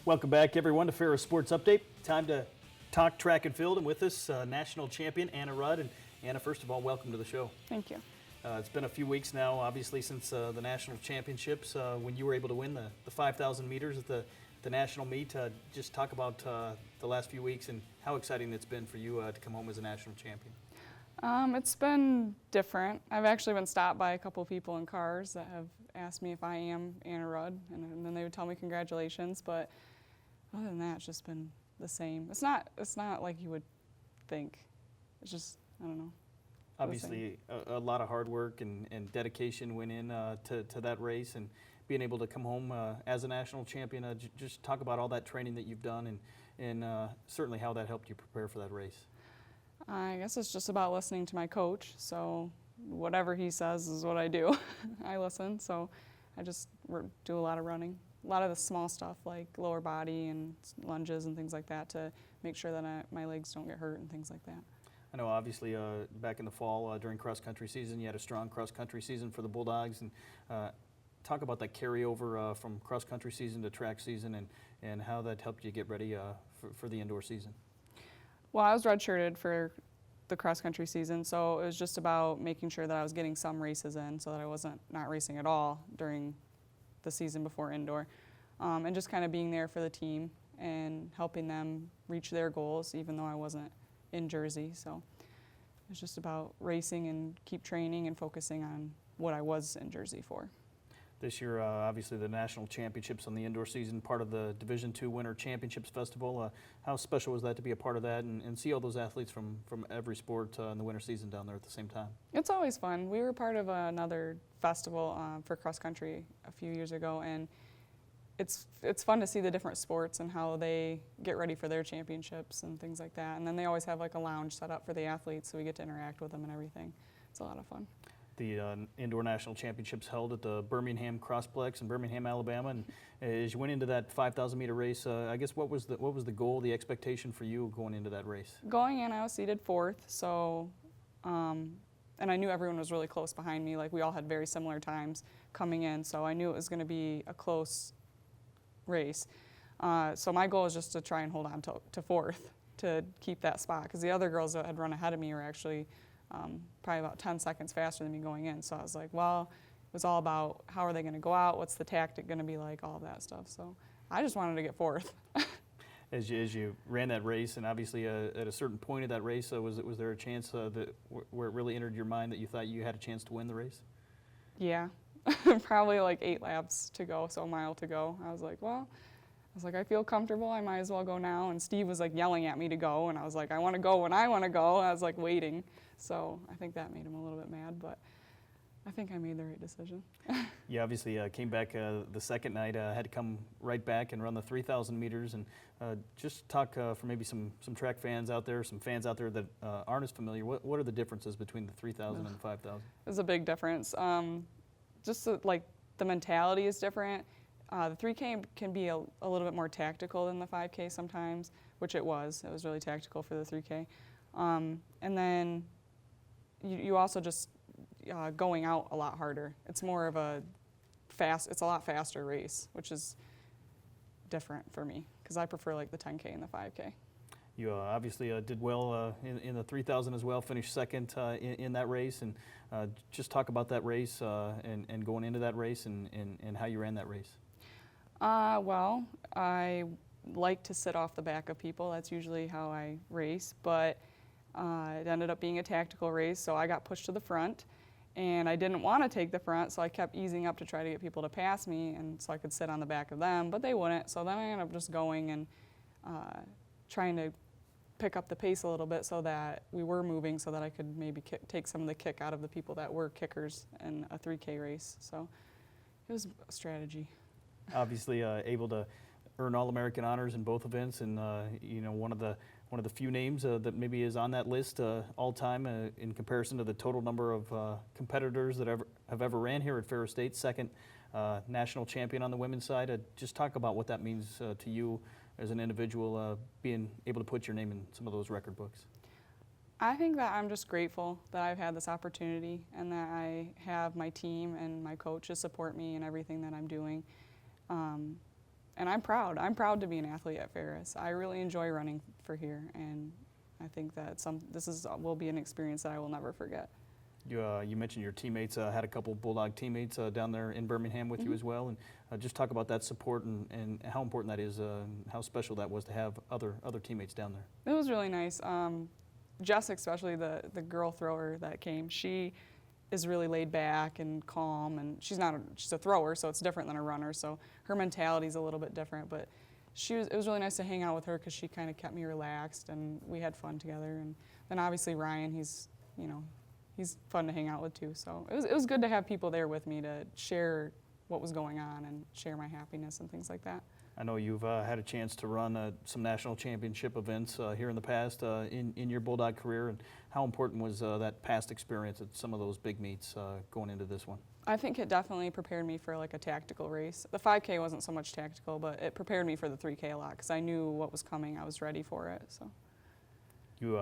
Welcome back, everyone, to Ferris Sports Update. Time to talk track and field, and with us, national champion Anna Rudd. And Anna, first of all, welcome to the show. Thank you. It's been a few weeks now, obviously, since the national championships, when you were able to win the 5,000 meters at the national meet. Just talk about the last few weeks and how exciting it's been for you to come home as a national champion. It's been different. I've actually been stopped by a couple of people in cars that have asked me if I am Anna Rudd, and then they would tell me congratulations. But other than that, it's just been the same. It's not like you would think. It's just, I don't know. Obviously, a lot of hard work and dedication went in to that race, and being able to come home as a national champion. Just talk about all that training that you've done, and certainly how that helped you prepare for that race. I guess it's just about listening to my coach. So whatever he says is what I do. I listen. So I just do a lot of running, a lot of the small stuff like lower body and lunges and things like that to make sure that my legs don't get hurt and things like that. I know, obviously, back in the fall during cross-country season, you had a strong cross-country season for the Bulldogs. And talk about that carryover from cross-country season to track season, and how that helped you get ready for the indoor season. Well, I was redshirted for the cross-country season, so it was just about making sure that I was getting some races in so that I wasn't not racing at all during the season before indoor. And just kind of being there for the team and helping them reach their goals, even though I wasn't in Jersey. So it was just about racing and keep training and focusing on what I was in Jersey for. This year, obviously, the national championships on the indoor season, part of the Division II Winter Championships Festival. How special was that to be a part of that and see all those athletes from every sport in the winter season down there at the same time? It's always fun. We were part of another festival for cross country a few years ago, and it's fun to see the different sports and how they get ready for their championships and things like that. And then they always have like a lounge set up for the athletes, so we get to interact with them and everything. It's a lot of fun. The indoor national championships held at the Birmingham Crossplex in Birmingham, Alabama. And as you went into that 5,000 meter race, I guess what was the goal, the expectation for you going into that race? Going in, I was seated 4th, so and I knew everyone was really close behind me. Like, we all had very similar times coming in, so I knew it was going to be a close race. So my goal was just to try and hold on to 4th to keep that spot, because the other girls that had run ahead of me were actually probably about 10 seconds faster than me going in. So I was like, well, it was all about how are they going to go out, what's the tactic going to be like, all of that stuff. So I just wanted to get 4th. As you ran that race, and obviously at a certain point of that race, was there a chance where it really entered your mind that you thought you had a chance to win the race? Yeah, probably like 8 laps to go, so a mile to go. I was like, I feel comfortable, I might as well go now. And Steve was like yelling at me to go, and I was like, I want to go when I want to go. I was like waiting. So I think that made him a little bit mad, but I think I made the right decision. You obviously came back the second night, had to come right back and run the 3,000 meters. And just talk for maybe some track fans out there, some fans out there that aren't as familiar. What are the differences between the 3,000 and the 5,000? There's a big difference. Just like the mentality is different. The 3K can be a little bit more tactical than the 5K sometimes, which it was. It was really tactical for the 3K. And then you also just going out a lot harder. It's more of it's a lot faster race, which is different for me because I prefer like the 10K and the 5K. You obviously did well in the 3,000 as well, finished second in that race. And just talk about that race and going into that race and how you ran that race. Well, I like to sit off the back of people. That's usually how I race, but it ended up being a tactical race, so I got pushed to the front, and I didn't want to take the front, so I kept easing up to try to get people to pass me, and so I could sit on the back of them, but they wouldn't, so then I ended up just going and trying to pick up the pace a little bit so that we were moving so that I could maybe take some of the kick out of the people that were kickers in a 3K race, so it was a strategy. Obviously able to earn All-American honors in both events, and one of the few names that maybe is on that list all time in comparison to the total number of competitors that have ever ran here at Ferris State. Second national champion on the women's side. Just talk about what that means to you as an individual, being able to put your name in some of those record books. I think that I'm just grateful that I've had this opportunity and that I have my team and my coaches support me in everything that I'm doing. and I'm proud. I'm proud to be an athlete at Ferris. I really enjoy running for here, and I think that will be an experience that I will never forget. You mentioned your teammates, had a couple Bulldog teammates down there in Birmingham with you as well, and just talk about that support and how important that is, how special that was to have other teammates down there. It was really nice. Jess, especially the girl thrower that came, she is really laid back and calm, and she's a thrower, so it's different than a runner, so her mentality is a little bit different, but it was really nice to hang out with her because she kind of kept me relaxed, and we had fun together. And then obviously Ryan, he's fun to hang out with too, so it was good to have people there with me to share what was going on and share my happiness and things like that. I know you've had a chance to run some national championship events here in the past in your Bulldog career, and how important was that past experience at some of those big meets going into this one? I think it definitely prepared me for like a tactical race. The 5K wasn't so much tactical, but it prepared me for the 3K a lot because I knew what was coming. I was ready for it. So. You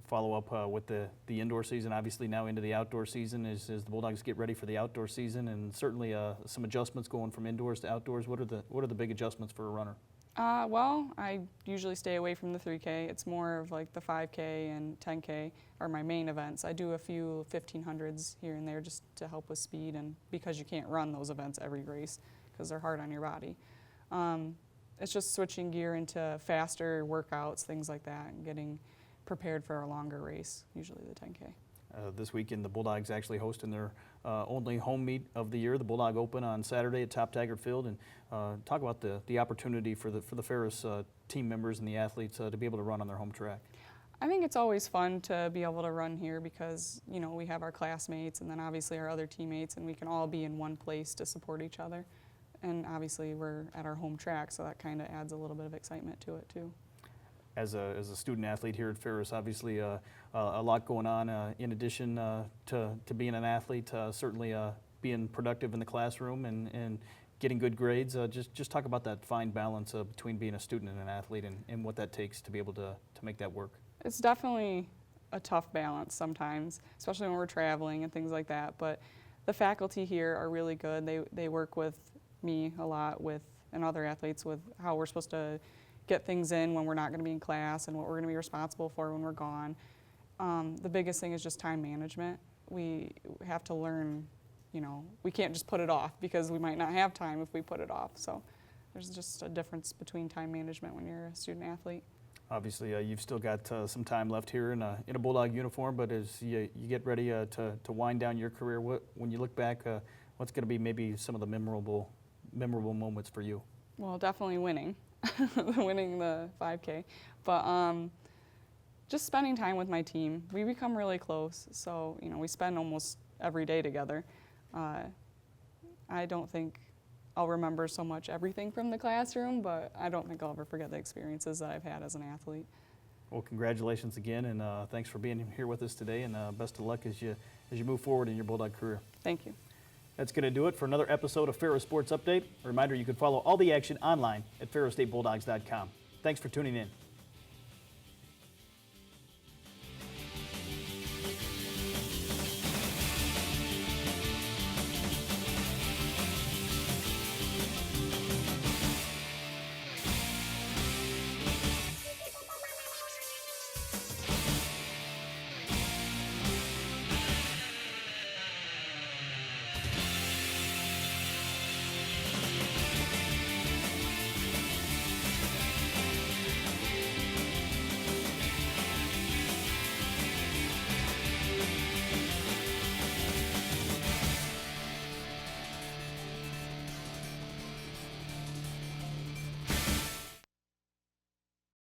follow up with the indoor season, obviously now into the outdoor season as the Bulldogs get ready for the outdoor season, and certainly some adjustments going from indoors to outdoors. What are the big adjustments for a runner? Well, I usually stay away from the 3K. It's more of like the 5K and 10K are my main events. I do a few 1500s here and there just to help with speed, and because you can't run those events every race because they're hard on your body. It's just switching gear into faster workouts, things like that, and getting prepared for a longer race, usually the 10K. This weekend, the Bulldogs actually hosting their only home meet of the year, the Bulldog Open, on Saturday at Top Taggart Field, and talk about the opportunity for the Ferris team members and the athletes to be able to run on their home track. I think it's always fun to be able to run here because, you know, we have our classmates and then obviously our other teammates, and we can all be in one place to support each other. And obviously we're at our home track, so that kind of adds a little bit of excitement to it too. As a student athlete here at Ferris, obviously a lot going on in addition to being an athlete, certainly being productive in the classroom and getting good grades. Just talk about that fine balance between being a student and an athlete and what that takes to be able to make that work. It's definitely a tough balance sometimes, especially when we're traveling and things like that, but the faculty here are really good. They work with me a lot and other athletes with how we're supposed to get things in when we're not going to be in class and what we're going to be responsible for when we're gone. The biggest thing is just time management. We have to learn, you know, we can't just put it off because we might not have time if we put it off. So there's just a difference between time management when you're a student athlete. Obviously, you've still got some time left here in a Bulldog uniform, but as you get ready to wind down your career, when you look back, what's going to be maybe some of the memorable moments for you? Well, definitely winning. Winning the 5K, but just spending time with my team. We become really close, so you know we spend almost every day together. I don't think I'll remember so much everything from the classroom, but I don't think I'll ever forget the experiences that I've had as an athlete. Well, congratulations again, and thanks for being here with us today, and best of luck as you move forward in your Bulldog career. Thank you. That's going to do it for another episode of Ferris Sports Update. A reminder, you can follow all the action online at ferrisstatebulldogs.com. Thanks for tuning in.